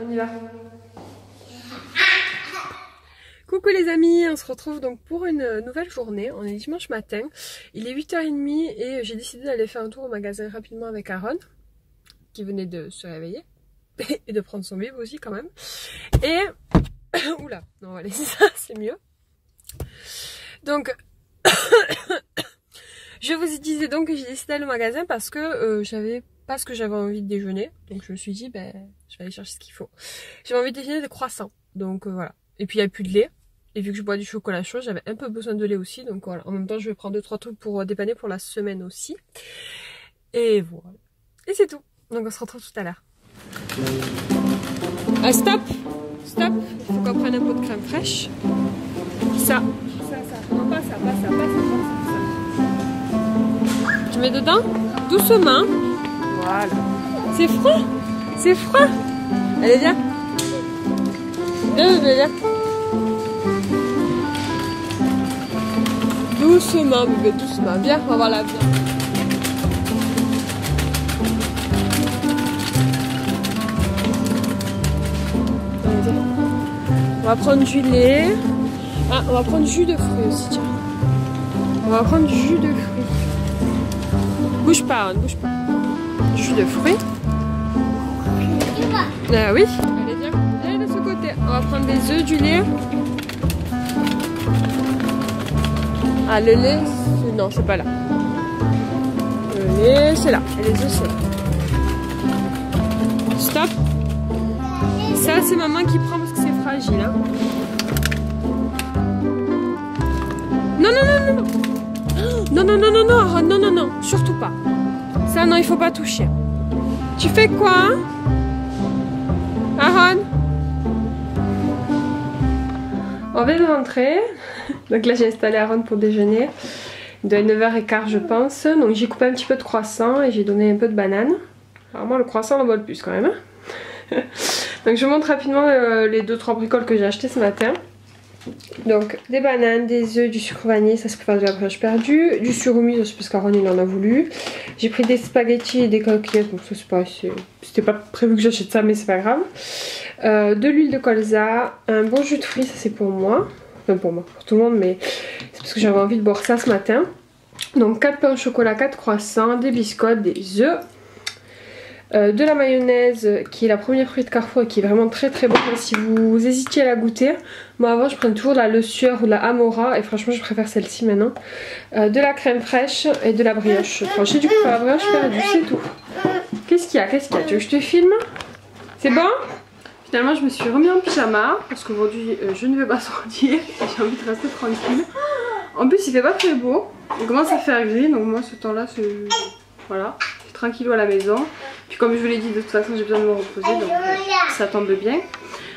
on y va. Coucou les amis, on se retrouve donc pour une nouvelle journée. On est dimanche matin, il est 8h30 et j'ai décidé d'aller faire un tour au magasin rapidement avec Aaron, qui venait de se réveiller et de prendre son bébé aussi quand même. Et oula, non, on va laisser ça, c'est mieux. Donc je vous disais donc que j'ai décidé d'aller au magasin parce que j'avais pas ce que j'avais envie de déjeuner. Donc je me suis dit, ben, je vais aller chercher ce qu'il faut. J'avais envie de déjeuner des croissants. Donc voilà. Et puis il n'y a plus de lait. Et vu que je bois du chocolat chaud, j'avais un peu besoin de lait aussi. Donc voilà. En même temps, je vais prendre 2-3 trucs pour dépanner pour la semaine aussi. Et voilà. Et c'est tout. Donc on se retrouve tout à l'heure. Ah, stop! Stop! Il faut qu'on prenne un pot de crème fraîche. Ça. Non, pas ça, pas ça, pas ça. Tu mets dedans? Doucement. Voilà. C'est froid. C'est froid. Allez, viens. Viens, viens. Doucement, bébé, doucement. Viens, on va voir la viande. On va prendre du lait. Ah, on va prendre du jus de fruits aussi, tiens. On va prendre du jus de fruits. Bouge pas, ne bouge pas. Du jus de fruits. Ah oui. Allez, viens. Viens de ce côté. On va prendre des œufs, du lait. Ah, le lait, non, c'est pas là. Le lait, c'est là. Et les œufs, c'est là. Stop. Ça, c'est maman qui prend parce que c'est fragile. Hein. Non, non, non, non, non. Non, non, non, non, non, Aaron, non, non, non, surtout pas. Ça, non, il faut pas toucher. Tu fais quoi, hein? Aaron? On vient de rentrer. Donc là, j'ai installé Aaron pour déjeuner. Il doit être 9h15, je pense. Donc j'ai coupé un petit peu de croissant et j'ai donné un peu de banane. Alors moi, le croissant, on en voit le plus quand même. Hein. Donc je vous montre rapidement les 2-3 bricoles que j'ai achetées ce matin. Donc des bananes, des œufs, du sucre vanille, ça c'est pour faire de la brioche perdue, du surimi aussi parce qu'Aaron il en a voulu. J'ai pris des spaghettis et des coquillettes, donc ça c'est pas, c'était pas prévu que j'achète ça mais c'est pas grave. De l'huile de colza, un bon jus de fruits, ça c'est pour moi. Enfin pour moi, pour tout le monde, mais c'est parce que j'avais envie de boire ça ce matin. Donc 4 pains au chocolat, 4 croissants, des biscottes, des œufs. De la mayonnaise qui est la première fruit de Carrefour et qui est vraiment très très bonne si vous hésitiez à la goûter. Moi avant je prenais toujours de la Le Sueur ou de la Amora et franchement je préfère celle-ci maintenant. De la crème fraîche et de la brioche. J'ai du coup la brioche perdue, c'est tout. Qu'est-ce qu'il y a? Qu'est-ce qu'il y a? Tu veux que je te filme? C'est bon? Finalement je me suis remis en pyjama parce qu'aujourd'hui je ne vais pas sortir. J'ai envie de rester tranquille. En plus il fait pas très beau. Il commence à faire gris donc moi ce temps là c'est... Voilà. Tranquillou à la maison. Puis comme je vous l'ai dit, de toute façon j'ai besoin de me reposer donc ça tombe bien.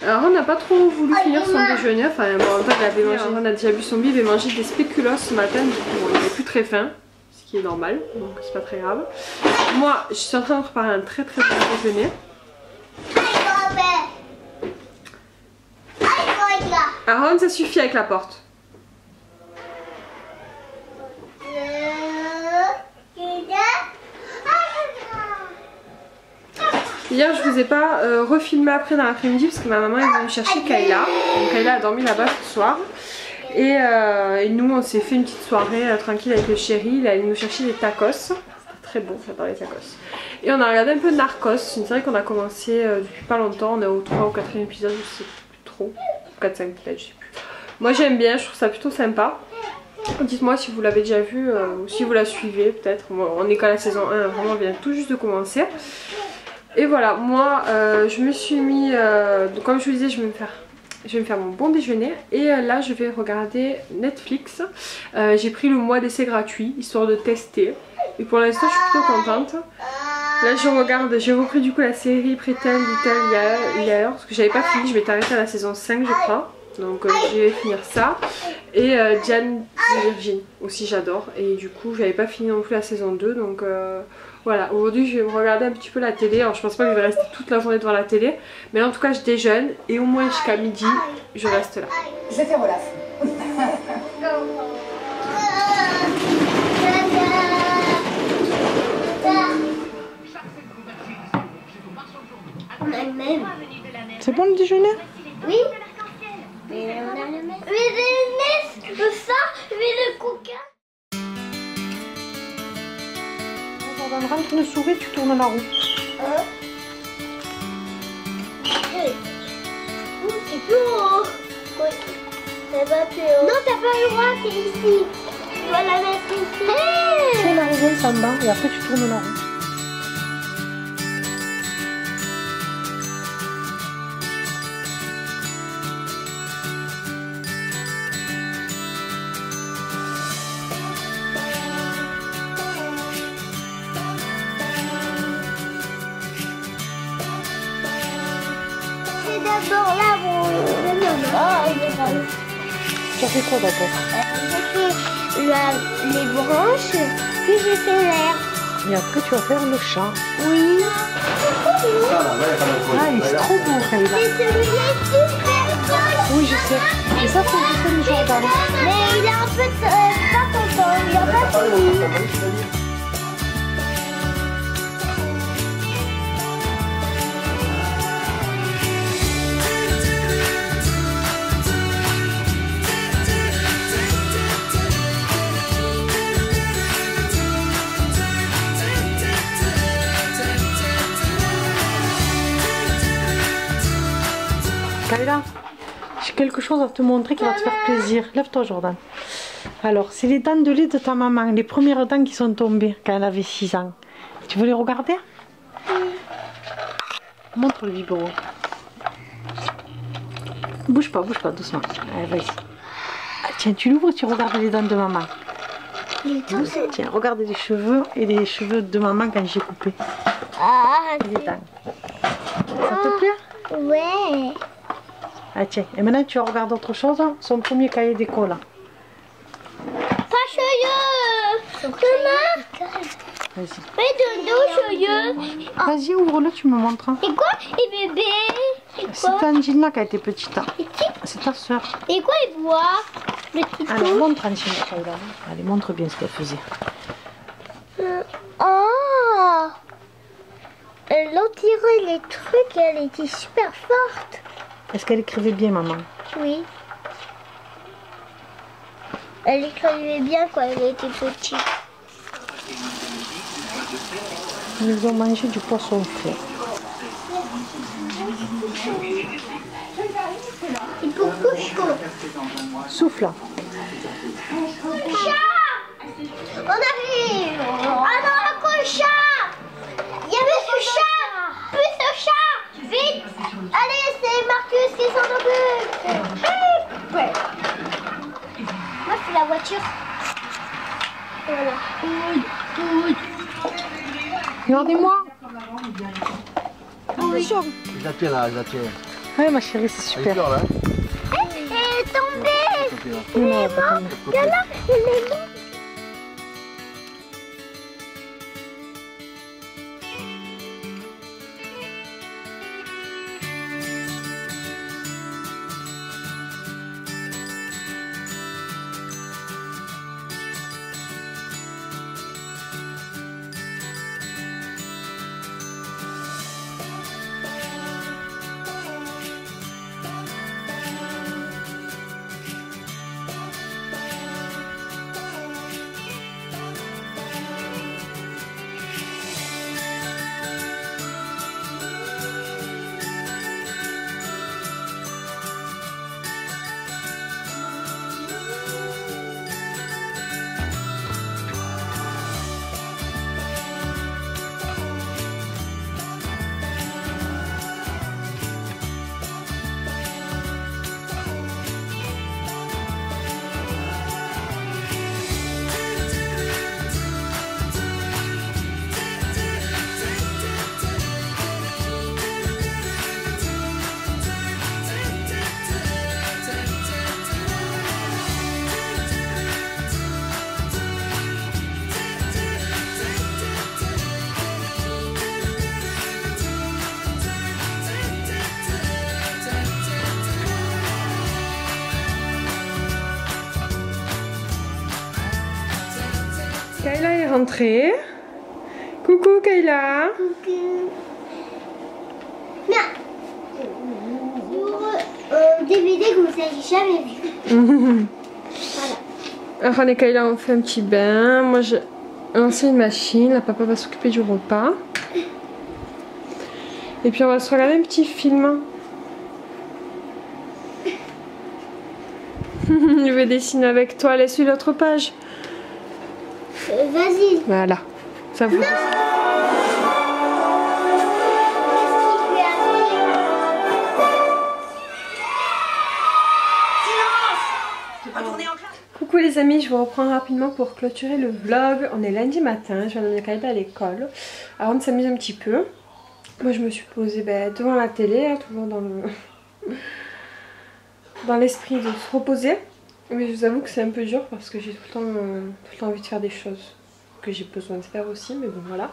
Alors on n'a pas trop voulu finir son déjeuner, enfin bon, en fait on a déjà bu son bib et mangé des spéculoos ce matin, donc bon, il n'avait plus très faim, ce qui est normal, donc c'est pas très grave. Moi je suis en train de préparer un très très bon déjeuner. Aaron, ça suffit avec la porte. Hier je vous ai pas refilmé après dans l'après-midi parce que ma maman est venue chercher Kayla. Donc Kayla a dormi là-bas ce soir. Et nous on s'est fait une petite soirée tranquille avec le chéri. Il est allé nous chercher des tacos. C'était très bon, j'adore les tacos. Et on a regardé un peu de Narcos. C'est une série qu'on a commencé depuis pas longtemps. On est au 3 ou 4e épisode, je sais plus trop. 4-5 peut-être, je sais plus. Moi j'aime bien, je trouve ça plutôt sympa. Dites-moi si vous l'avez déjà vu ou si vous la suivez peut-être. On est qu'à la saison 1, vraiment on vient tout juste de commencer. Et voilà, moi je me suis mis, comme je vous disais, je vais me faire mon bon déjeuner. Et là je vais regarder Netflix. J'ai pris le mois d'essai gratuit, histoire de tester. Et pour l'instant je suis plutôt contente. Là je regarde, j'ai repris du coup la série Pretend Little hier, parce que j'avais pas fini, je m'étais arrêtée à la saison 5 je crois. Donc je vais finir ça. Et Jane Virgin aussi j'adore. Et du coup j'avais pas fini non plus la saison 2, donc... Voilà, aujourd'hui je vais me regarder un petit peu la télé. Alors je pense pas que je vais rester toute la journée devant la télé, mais là, en tout cas je déjeune et au moins jusqu'à midi je reste là. Je vais faire Olaf. Même. C'est bon le déjeuner? Oui. Mais on a le même. Mais le ça, mais le coca. Jordan, rentre une souris, tu tournes la roue. C'est plus haut. Oui. Ça va plus haut. Non, t'as pas le droit, c'est ici. Tu vas la mettre ici. Tu fais la raison, ça me et après tu tournes la roue. C'est d'abord la roue de maman. Tu as fait quoi d'abord? J'ai fait les branches, puis j'ai fait l'air. Et après tu vas faire le chat. Oui. Ah, il est trop beau, Kayla. Mais celui-là est super joli. Oui, je sais. Et ça, c'est le Jordan. Mais il est un peu pas content, il a pas fini. Kayla, j'ai quelque chose à te montrer qui va te faire plaisir. Lève-toi, Jordan. Alors, c'est les dents de lait de ta maman, les premières dents qui sont tombées quand elle avait 6 ans. Tu veux les regarder? Montre le biberon. Bouge pas, doucement. Allez, vas-y. Ah, tiens, tu l'ouvres, tu regardes les dents de maman. Tiens, regarde les cheveux et les cheveux de maman quand j'ai coupé. Ah, Les dents. Ça te plaît? ouais. Ah tiens, et maintenant tu regardes autre chose, hein? Son premier cahier d'école. Pas cheveux. Demain. Vas-y. Mais de cheveux. Vas-y, ouvre-le, tu me montres. Hein. Et quoi? Et bébé? Et C'est quoi? Angela qui a été petite. Hein. Et qui? C'est ta soeur. Et quoi il voit? Le petit Alors montre Angela. Kayla. Allez, montre bien ce qu'elle faisait. Oh! Elle entirait les trucs et elle était super forte. Est-ce qu'elle écrivait bien, maman? Oui. Elle écrivait bien quand elle était petite. Ils ont mangé du poisson frais. Et pourquoi chaud? Souffle. Chat! On arrive! Ah non, un chat! Il y avait ce chat! Plus ce chat! Vite! Allez, c'est Marcus qui s'en occupe! Ouais. Moi, c'est la voiture. Voilà. Regardez-moi. Oui. Je la tiens là, je la tiens. Ouais, ma chérie, c'est Elle super. pleure là. Elle est tombée! Non, non, pas tomber. Regarde là, elle est morte. Kayla est rentrée. Coucou Kayla. Coucou. Non. DVD que vous n'avez jamais vu. Voilà. Aaron et Kayla ont fait un petit bain. Moi j'ai lancé une machine. La papa va s'occuper du repas. Et puis on va se regarder un petit film. Je vais dessiner avec toi. Laisse-lui l'autre page. Vas-y. Voilà. Ça vous. Coucou les amis, je vous reprends rapidement pour clôturer le vlog. On est lundi matin, je viens d'emmener Kayla à l'école. Aaron s'amuse un petit peu. Moi je me suis posée devant la télé, hein, toujours dans l'esprit de se reposer. Mais je vous avoue que c'est un peu dur parce que j'ai tout le temps envie de faire des choses que j'ai besoin de faire aussi. Mais bon voilà,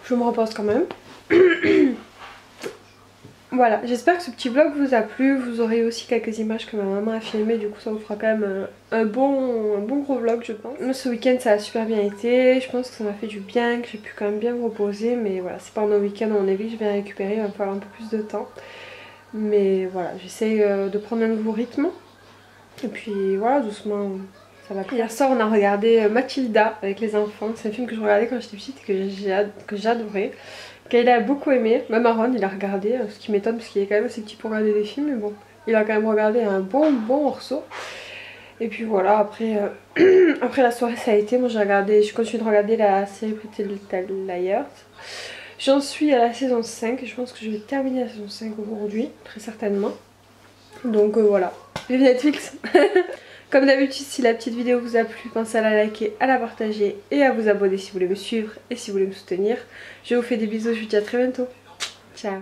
je me repose quand même. Voilà, j'espère que ce petit vlog vous a plu. Vous aurez aussi quelques images que ma maman a filmées. Du coup ça vous fera quand même un bon gros vlog je pense. Moi ce week-end ça a super bien été. Je pense que ça m'a fait du bien, que j'ai pu quand même bien me reposer. Mais voilà, c'est pendant le week-end à mon avis que je vais récupérer. Il va me falloir un peu plus de temps. Mais voilà, j'essaye de prendre un nouveau rythme. Et puis voilà, doucement ça va. Hier soir on a regardé Mathilda avec les enfants. C'est un film que je regardais quand j'étais petite et que j'adorais. Kayla a beaucoup aimé, même Aaron il a regardé, ce qui m'étonne parce qu'il est quand même assez petit pour regarder des films, mais bon, il a quand même regardé un bon morceau. Et puis voilà, après la soirée ça a été, moi je continue de regarder la série Pretty Little Liars. J'en suis à la saison 5, je pense que je vais terminer la saison 5 aujourd'hui, très certainement. Donc voilà, vive Netflix. Comme d'habitude, si la petite vidéo vous a plu, pensez à la liker, à la partager et à vous abonner si vous voulez me suivre et si vous voulez me soutenir. Je vous fais des bisous, je vous dis à très bientôt. Ciao.